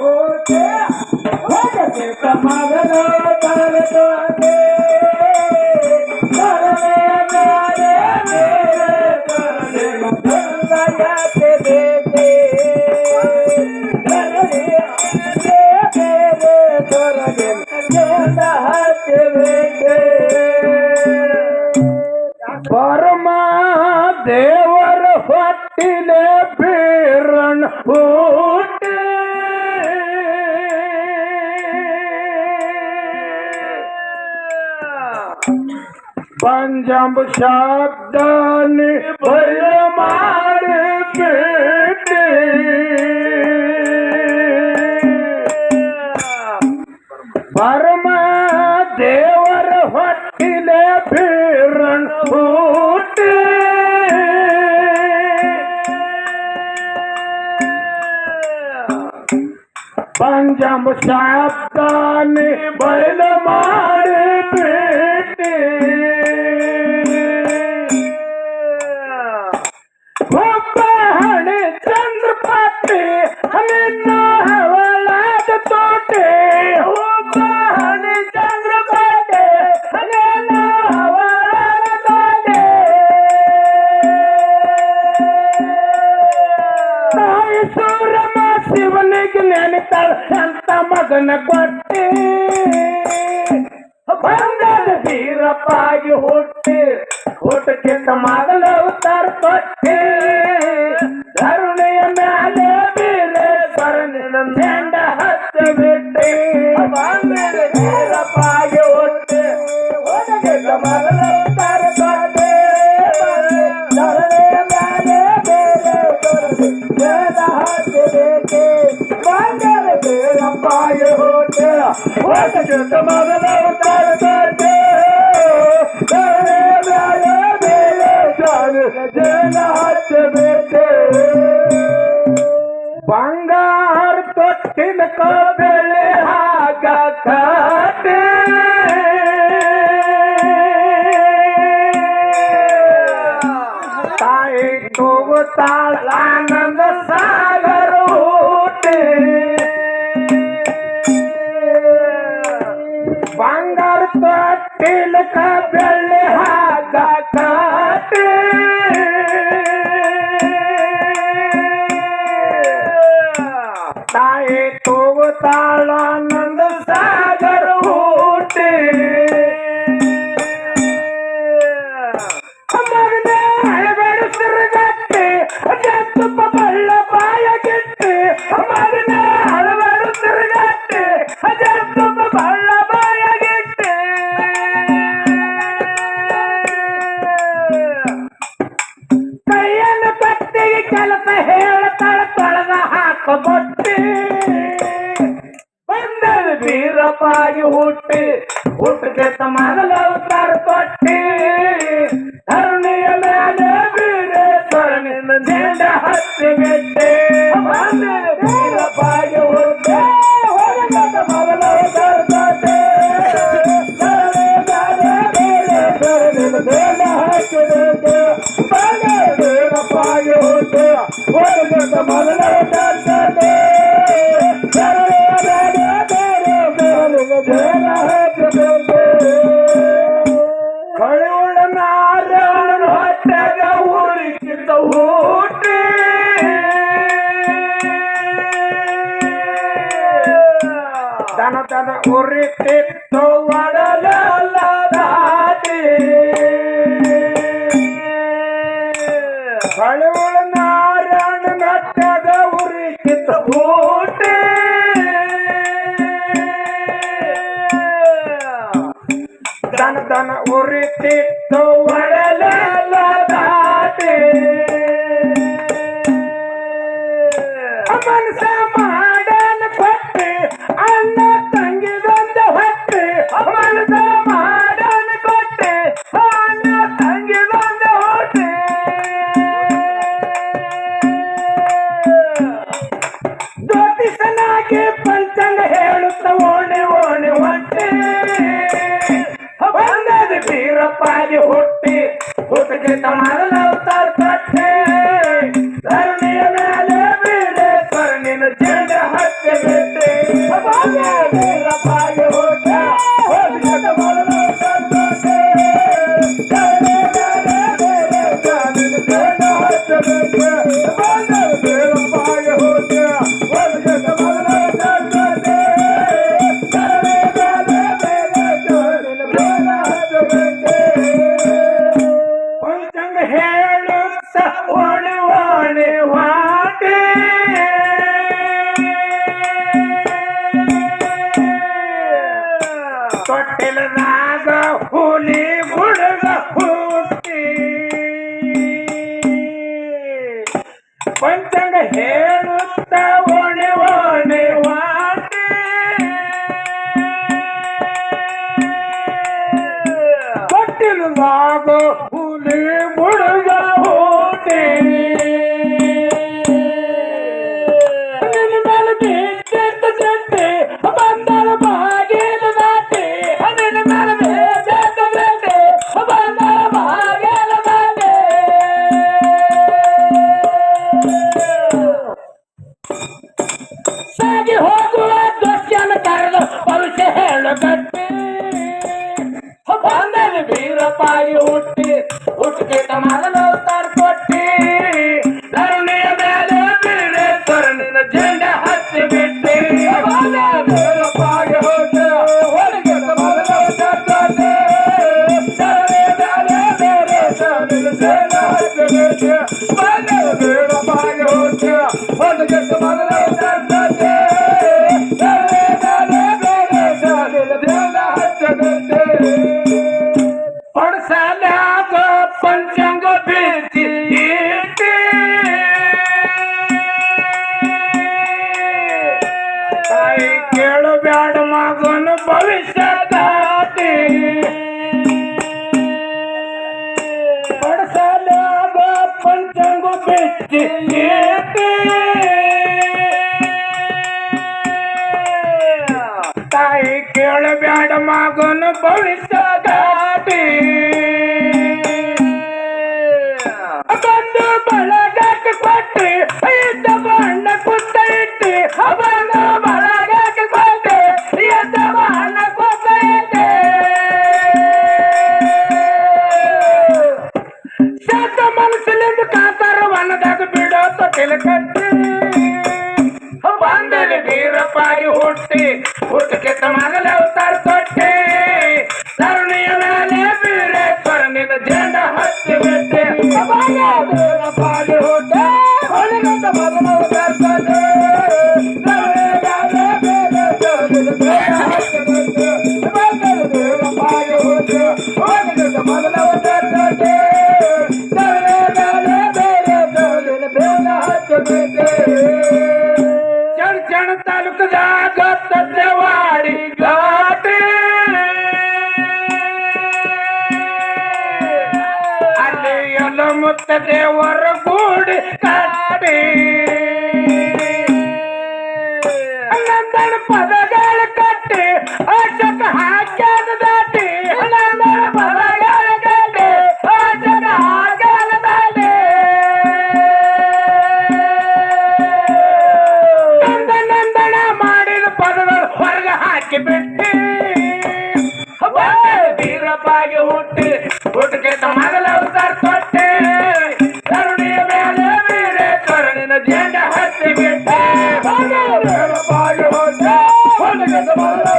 होते कमागलो करतो दे करने मेरे करने लगाते देते करने मेरे करने लगाते देते परमा देवर ಹೊಟ್ಟಿಲೆ ಬೀರನ್ ಹುಟ್ಟಿ पंजम शब्दानि भैर मार बेटे परम देवर ಹೊಟ್ಟಿಲೆ ಬೀರನ್ ಹುಟ್ಟಿ पंजम शब्दानि भैर मार बेटे चंद्रपति हवलाद तोटे चंद्रपति हवलाद तोटे सूरम शिवनिಗೆ ನೆನೆತಾಳ ಅಂತ ಮಗನ ಕೊಟ್ಟೆ ಬಂದದ ವೀರಪ್ಪಾಗಿ ಹುಟ್ಟಿ ಹುಟ್ಟಕ್ಕಿಂತ ಮೊದಲ ಅವತಾರ ಕೊಟ್ಟೆ ಧರುಣಿಯ ಮೇಲೆ ಬೀರೇಶ್ವರನಿನ ಮೆಂಡ ಹತ್ತಿ ಬಿಟ್ಟೆ ಬಂದದ ವೀರಪ್ಪಾಗಿ ಹುಟ್ಟಿ ಹುಟ್ಟಕ್ಕಿಂತ ಮೊದಲ ಅವತಾರ ಕೊಟ್ಟೆ ಧರುಣಿಯ ಮೇಲೆ ಬೀರೇಶ್ವರನಿನ ಮೆಂಡ ಹತ್ತಿ ಬಿಟ್ಟೆ ಬಂದದ ವೀರಪ್ಪಾಗಿ ಹುಟ್ಟಿ ಹುಟ್ಟಕ್ಕಿಂತ ಮೊದಲ ಅವತಾರ ಕೊಟ್ಟೆ ಬಂಗಾರ ತೊಟ್ಟಿನ ಬೆಳೆ ಹಾಗ ಕಾಟೆ ತಾಯಿ ತೂಗುತ್ತಾಳ ಆನಂದ ಸಾಗರ ಊಟೆ ಬಂಗಾರ ತೊಟ್ಟಿನ ಬೆಳೆ ಹಾಗ ಕಾಟೆ ತಾಯಿ ತೂಗುತ್ತಾಳ ಆನಂದ ಸಾಗರ ಊಟೆ ಮಗನೇ ಹಳಬೇಡ ಸಿರುಗಟ್ಟೆ ತುಪ್ಪ ಬಳ್ಳ ಬಾಯಗಿಟ್ಟೆ ಮಗನೇ ಹಳಬೇಡ ಸಿರುಗಟ್ಟೆ ತುಪ್ಪ ಬಳ್ಳ ಬಾಯಗಿಟ್ಟೆ ಕೈಯನ್ನು ಕತ್ತಿಗೆ ಕೆಲಸ ಹೇಳ್ತಾಳ ತೊಳೆದ ಹಾಕಬೊಟ್ಟೆ ಬಂದದ ವೀರಪ್ಪಾಗಿ ಹುಟ್ಟಿ ಹುಟ್ಟಕ್ಕಿಂತ ಮೊದಲ ಅವತಾರ ಕೊಟ್ಟೆ ಧರಣಿಯ ಮೇಲೆ ಬೀರೇಶ್ವರನಿನ ಮೆಂಡ ಹತ್ತಿ ಬಿಟ್ಟೆ ಬಂದದ ವೀರಪ್ಪಾಗಿ ಹುಟ್ಟಿ ಹುಟ್ಟಕ್ಕಿಂತ ಮೊದಲ ಅವತಾರ ಕೊಟ್ಟೆ ಧರಣಿಯ ಮೇಲೆ ಬೀರೇಶ್ವರನಿನ ಮೆಂಡ ಹತ್ತಿ ಬಿಟ್ಟೆ ಬಂದದ ವೀರಪ್ಪಾಗಿ ಹುಟ್ಟಿ ಹುಟ್ಟಕ್ಕಿಂತ ಮೊದಲ ಅವತಾರ ಕೊಟ್ಟೆ ಕಳುಳ ನಾರಾಯಣ ಹೊಟ್ಟೆಗ ಊರಿಕ್ಕಿಂತ ಹುಟ್ಟಿ ದನ ದನ ಉರಿತಿತ್ತು ಒಡಲಲ್ಲ ದಾಟಿ ಕಳುಳ ನಾರಾಯಣ ಹೊಟ್ಟೆಗ ಊರಿಕ್ಕಿಂತ ಹುಟ್ಟಿ ದನ ದನ ಉರಿತಿತ್ತು ಒಡಲಲ್ಲ ದಾಟಿ ಮನಸ ಮಾಡನ ಕೊಟ್ಟೆ ಅಣ್ಣ ತಂಗಿದೊಂದ ಹೊಟ್ಟೆ ಮನಸ ಮಾಡನ ಕೊಟ್ಟೆ ಅಣ್ಣ ತಂಗಿದೊಂದ ಹೊಟ್ಟೆ ಜ್ಯೋತಿಷನಾಗಿ ಪಂಚಾಂಗ ಹೇಳುತ್ತ ಓಣಿ ಓಣಿ ಹೊಟ್ಟೆ ಬಂದದ ವೀರಪ್ಪಾಗಿ ಹುಟ್ಟಿ ಹುಟ್ಟಕ್ಕಿಂತ ಮೊದಲ ಅವತಾರ ಕೊಟ್ಟೆ ಧರಣಿಯ ಮೇಲೆ ಬೀರೇಶ್ವರನಿನ ಜಂಡ ಹತ್ತಿ ಹೇಳುತ್ತ ಓಣಿ ಓಣಿ ವಾಟಿ ಕೊಟ್ಟಿಲ್ಲಾಗ ಹುಲಿ ಮುಳುಗ ಹೋಟಿ ನಿನ್ನ ಮೇಲೆ ಬಿದ್ದೆದ್ದು ಜಟ್ಟಿ ಬಂದಳ ಬಾಗಿಲು ದಾಟಿ ನಿನ್ನ ಮೇಲೆ ಬಿದ್ದೆದ್ದು ಜಟ್ಟಿ ಬಂದಳ ಬಾಗಿಲು ದಾಟಿ ಸಾಗಿ ಹೋಗುವ ದೊಡ್ಡನ ಕರೆದು ಭವಿಷ್ಯ ಹೇಳು ಗಟ್ಟಿ ಬಂದಲ್ಲಿ ವೀರಪ್ಪಾಗಿ ಹುಟ್ಟಿದ ಮೊದಲು ಕೊಟ್ಟಿ ಧರಣಿಯ ಮೇಲೆ ಬೀರೇಶ್ವರನಿನ ಜೆಂಡ ಹತ್ತಿ ಬಿಟ್ಟಿ ವೀರಪ್ಪಾಗಿ ಹುಟ್ಟಿ ಹೊರಗಿದ ಮೊದಲು ಕೊಟ್ಟಿ ಧರಣಿಯ ಮೇಲೆ ಬೀರೇಶ್ವರನಿನ ಜೆಂಡ ಹತ್ತಿ ಬಿಟ್ಟಿ ವೀರಪ್ಪಾಗಿ ಹುಟ್ಟಿ ಹೊರಗಿದ ಮೊದಲು ಕೊಟ್ಟಿ ಪಡಸಲಾಗ ಪಂಚಂಗ ಬೀರ್ತಿ ಈಟಿ ತಾಯಿ ಕೇಳು ಬ್ಯಾಡ ಮಗನ ಭವಿಷ್ಯ ದಾಟಿ ಪಡಸಲಾಗ ಪಂಚಂಗ ಬೀರ್ತಿ ಈಟಿ ತಾಯಿ ಕೇಳು ಬ್ಯಾಡ ಮಗನ ಭವಿಷ್ಯ ದಾಟಿ ಬಂದು ಬಳಗಕ್ಕೆ ಕೊಟ್ಟಿ ಇದ್ದ ಬಣ್ಣ ಕುತ್ತ ಇಟ್ಟಿ ಬಂದು ಬಳಗಕ್ಕೆ ಕೊಟ್ಟಿ ಇದ್ದ ಬಣ್ಣ ಕುತ್ತ ಇಟ್ಟಿ ಶಾತ ಮನಸ್ಸಲ್ಲಿಂದ ಕಾತಾರ ವನದಾಗ ಬಿಡೋ ತೊಟ್ಟಿಲ ಕಟ್ಟಿ ಬಂದಲ್ಲಿ ವೀರಪ್ಪಾಗಿ ಹುಟ್ಟಕ್ಕಿಂತ ಮೊದಲ ಅವತಾರ ತೊಟ್ಟಿ ಧರಣಿಯ ಮೇಲೆ ಬೀರೇಶ್ವರನಿನ ಜೆಂಡ ಹತ್ತಿ ಬಿಟ್ಟೆ ವೀರಪ್ಪಾಗಿ ಹುಟ್ಟಿ ಹೊರಗಿಂತ ಮೊದಲ ಅವತಾರ ತೊಟ್ಟಿ ವೀರಪ್ಪಾಗಿ ಹುಟ್ಟಿ ಹೊರಗಿಂತ ಮೊದಲ ಅವತಾರ ತೊಟ್ಟಿ ಬೀರೇಶ್ವರನಿನ ಜೆಂಡ ಹತ್ತಿ ಬಿಟ್ಟೆ ಚಣ ತಾಲೂಕದಾಗ ತದ್ದೆವಾಡಿ ಘಾಟಿ ಅಲ್ಲಿ ಎಲ್ಲ ಮುತ್ತ ದೇವರ ಗೂಡಿ ಕಾಟಿ ನಂದನ ಪದಗಳ ಕಟ್ಟಿ ಅಶಕ ಹಾಕ್ಯಾದ ದಾಟಿ ನಂದನ ಪದಗಳ ಕಟ್ಟಿ ಅಶಕ ಹಾಕ್ಯಾದ ದಾಟಿ ನಂದನ ಮಾಡಿದ ಪದಗಳು ಹೊರಗ ಹಾಕಿ ಬಿಟ್ಟಿ ವೀರಪ್ಪಾಗಿ ಹುಟ್ಟಿದ ಮೊದಲ ಅವತಾರ ಕೊಟ್ಟೆ ಧರಣಿಯ ಮೇಲೆ ವೀರೇಶ್ವರನಿನ ಜೆಂಡ ಹತ್ತಿ ಬಿಟ್ಟೆ ವೀರಪ್ಪಾಗಿ ಹುಟ್ಟಿ ಹೊರಗಿದ ಮೊದಲ